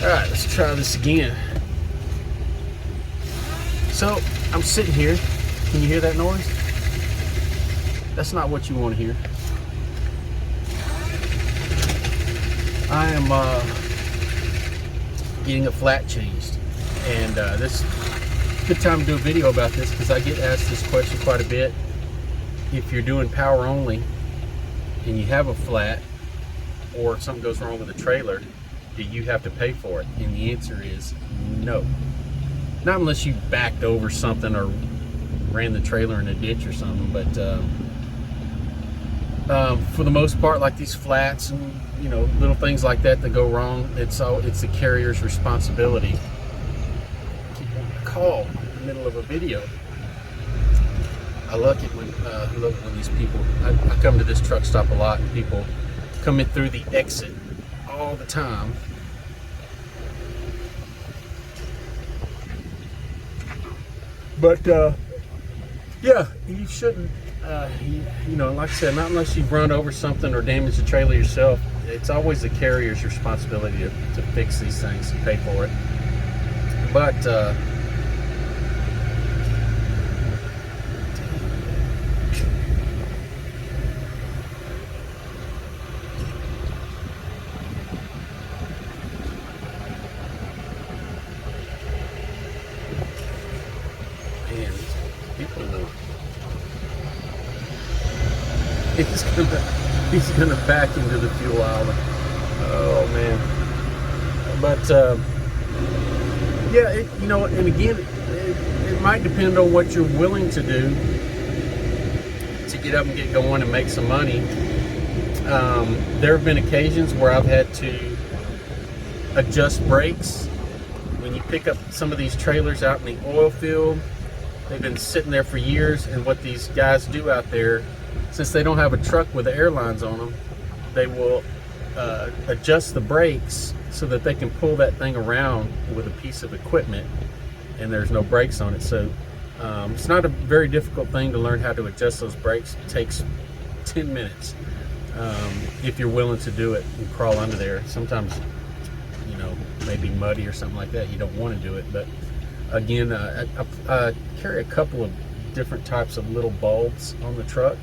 Alright, let's try this again. So, I'm sitting here. Can you hear that noise? That's not what you want to hear. I am getting a flat changed. And this is a good time to do a video about this because I get asked this question quite a bit. If you're doing power only and you have a flat or if something goes wrong with the trailer, do you have to pay for it? And the answer is no. Not unless you backed over something or ran the trailer in a ditch or something, but for the most part, like these flats and little things like that that go wrong, it's the carrier's responsibility. I keep wanting to call in the middle of a video. I love it when these people. I come to this truck stop a lot, and people come in through the exit all the time. But yeah, you shouldn't. Like I said, not unless you've run over something or damaged the trailer yourself. It's always the carrier's responsibility to fix these things and pay for it. But man, people know. He's gonna back into the fuel aisle. Oh man. But yeah, and again, it might depend on what you're willing to do to get up and get going and make some money. There have been occasions where I've had to adjust brakes. When you pick up some of these trailers out in the oil field, they've been sitting there for years, and what these guys do out there, since they don't have a truck with the airlines on them, they will adjust the brakes so that they can pull that thing around with a piece of equipment and there's no brakes on it. So it's not a very difficult thing to learn how to adjust those brakes. It takes 10 minutes if you're willing to do it and crawl under there. Sometimes, maybe muddy or something like that, you don't want to do it. But again, I carry a couple of different types of little bulbs on the truck.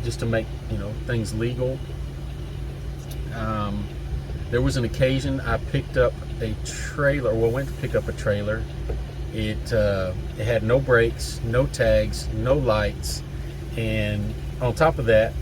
Just to make things legal. There was an occasion I picked up a trailer. Well, went to pick up a trailer. It had no brakes, no tags, no lights, and on top of that,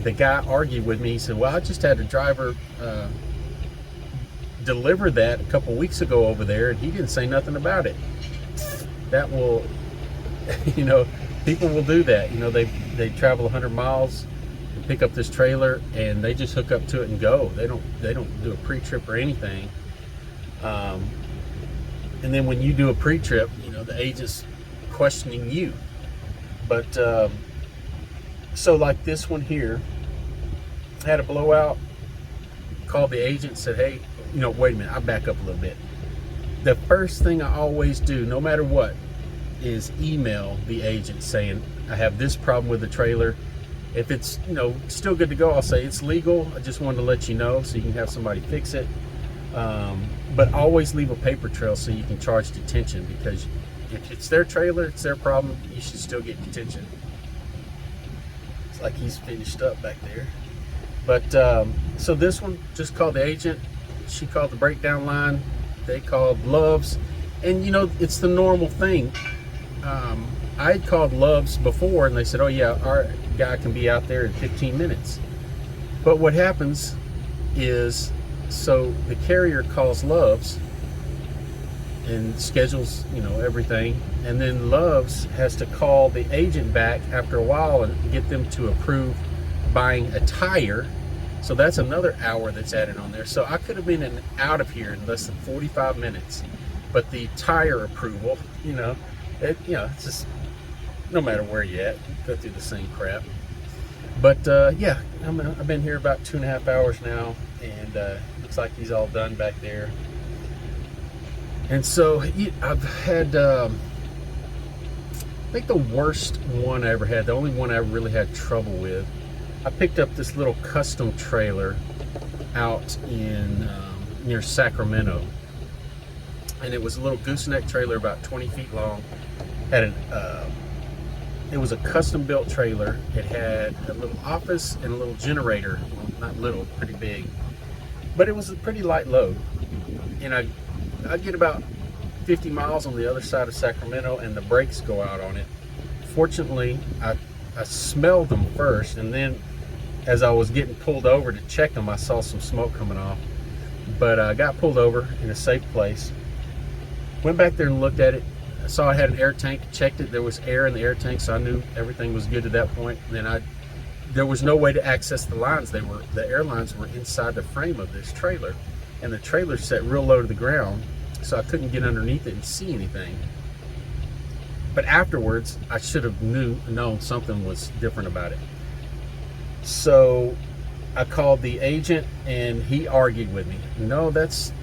the guy argued with me. He said, "Well, I just had a driver deliver that a couple weeks ago over there, and he didn't say nothing about it." That will, people will do that. They travel 100 miles and pick up this trailer, and they just hook up to it and go. They don't do a pre-trip or anything. And then when you do a pre-trip, the agent's questioning you. But so like this one here had a blowout. Called the agent, said, "Hey, wait a minute. I back up a little bit." The first thing I always do, no matter what, is email the agent saying, "I have this problem with the trailer." If it's still good to go, I'll say it's legal. I just wanted to let you know so you can have somebody fix it. But always leave a paper trail so you can charge detention, because if it's their trailer, it's their problem. You should still get detention. It's like he's finished up back there. But so this one just called the agent. She called the breakdown line. They called Love's, and it's the normal thing. I had called Love's before, and they said, "Oh yeah, our guy can be out there in 15 minutes." But what happens is, so the carrier calls Love's and schedules, everything, and then Love's has to call the agent back after a while and get them to approve buying a tire. So that's another hour that's added on there. So I could have been out of here in less than 45 minutes. But the tire approval, it's just, no matter where you're at, you go through the same crap. But yeah, I've been here about 2.5 hours now, and looks like he's all done back there. And so I've had, I think the worst one I ever had, the only one I really had trouble with, I picked up this little custom trailer out in near Sacramento, and it was a little gooseneck trailer about 20 feet long. It was a custom built trailer. It had a little office and a little generator. Well, not little, pretty big, but it was a pretty light load. And I get about 50 miles on the other side of Sacramento, and the brakes go out on it. Fortunately, I smelled them first, and then as I was getting pulled over to check them, I saw some smoke coming off. But I got pulled over in a safe place. Went back there and looked at it. I saw it had an air tank, checked it. There was air in the air tank, so I knew everything was good at that point. And then there was no way to access the lines. The air lines were inside the frame of this trailer, and the trailer set real low to the ground, so I couldn't get underneath it and see anything. But afterwards, I should have known something was different about it. So I called the agent, and he argued with me. No, that's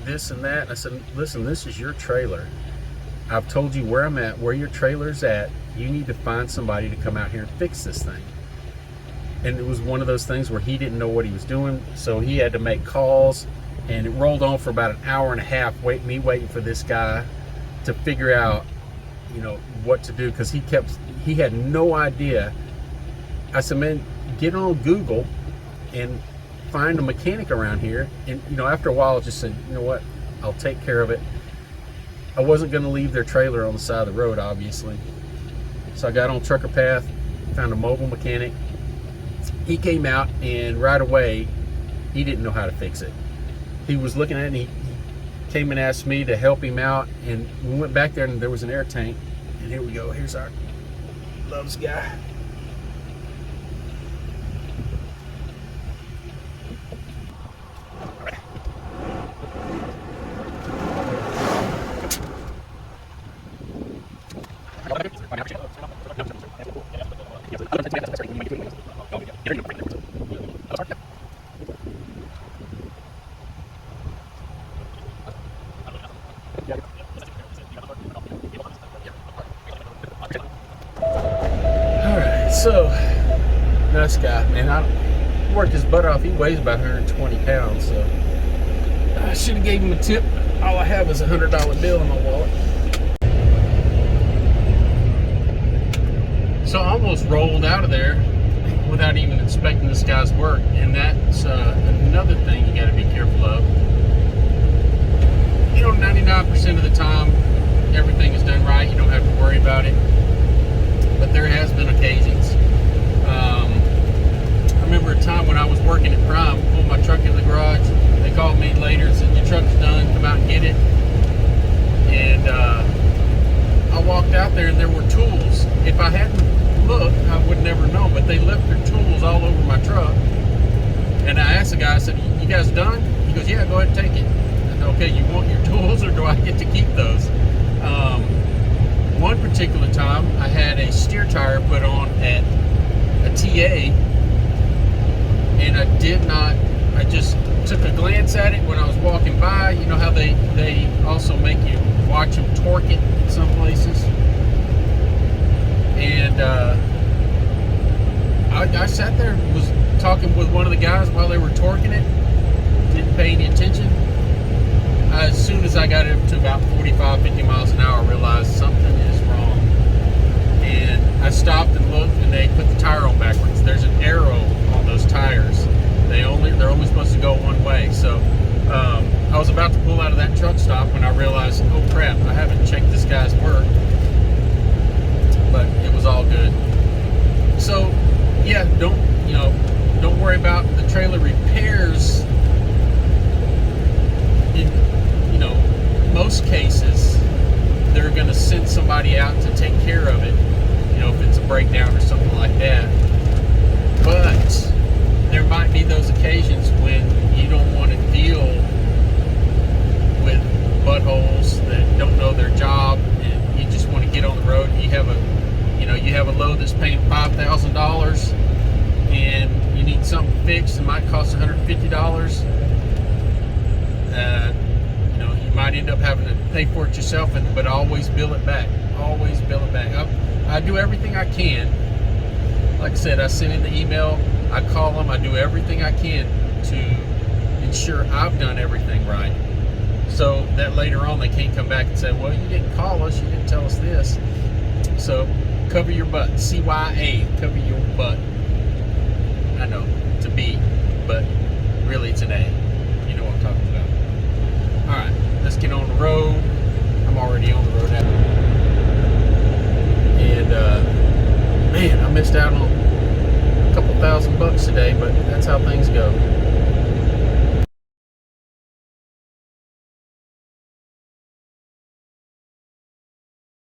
this and that. And I said, listen, this is your trailer. I've told you where I'm at, where your trailer's at. You need to find somebody to come out here and fix this thing. And it was one of those things where he didn't know what he was doing, so he had to make calls, and it rolled on for about an hour and a half, me waiting for this guy to figure out, what to do, because he had no idea. I said, man, get on Google and find a mechanic around here. And after a while, I just said, you know what, I'll take care of it. I wasn't going to leave their trailer on the side of the road, obviously. So I got on Trucker Path, found a mobile mechanic. He came out, and right away, he didn't know how to fix it. He was looking at it, and he came and asked me to help him out. And we went back there, and there was an air tank. And here we go. Here's our Loves guy. So, nice guy, man. I worked his butt off. He weighs about 120 pounds, so I should have gave him a tip. All I have is a $100 bill in my wallet. So I almost rolled out of there without even inspecting this guy's work, and that's another thing you got to be careful of. 99% of the time, everything is done right. You don't have to worry about it. But there has been occasions. I remember a time when I was working at Prime, pulled my truck into the garage. They called me later and said, your truck's done, come out and get it. And I walked out there, and there were tools. If I hadn't looked, I would never know, but they left their tools all over my truck. And I asked the guy, I said, you guys done? He goes, yeah, go ahead and take it. I said, okay, you want your tools, or do I get to keep those? One particular time, I had a steer tire put on at a TA, and I just took a glance at it when I was walking by. You know how they also make you watch them torque it in some places? And I sat there and was talking with one of the guys while they were torquing it, didn't pay any attention. As soon as I got up to about 45, 50 miles an hour, I realized something is wrong. And I stopped and looked, and they put the tire on backwards. There's an arrow on those tires. They're only supposed to go one way. So I was about to pull out of that truck stop when I realized, oh crap, I haven't checked this guy's work. But it was all good. So yeah, don't worry about the trailer repairs. In most cases, they're going to send somebody out to take care of it, if it's a breakdown or something like that. But there might be those occasions when you don't want to deal with buttholes that don't know their job, and you just want to get on the road. You have a load that's paying $5,000, and you need something fixed. It might cost $150. You might end up having to pay for it yourself, but always bill it back. Always bill it back. I do everything I can. Like I said, I send in the email, I call them, I do everything I can to ensure I've done everything right. So that later on they can't come back and say, well, you didn't call us, you didn't tell us this. So cover your butt. CYA, cover your butt. I know, it's a B, but really it's an A. You know what I'm talking about. Alright, let's get on the road. I'm already on the road now. And man, I missed out on a couple $1,000 today, but that's how things go.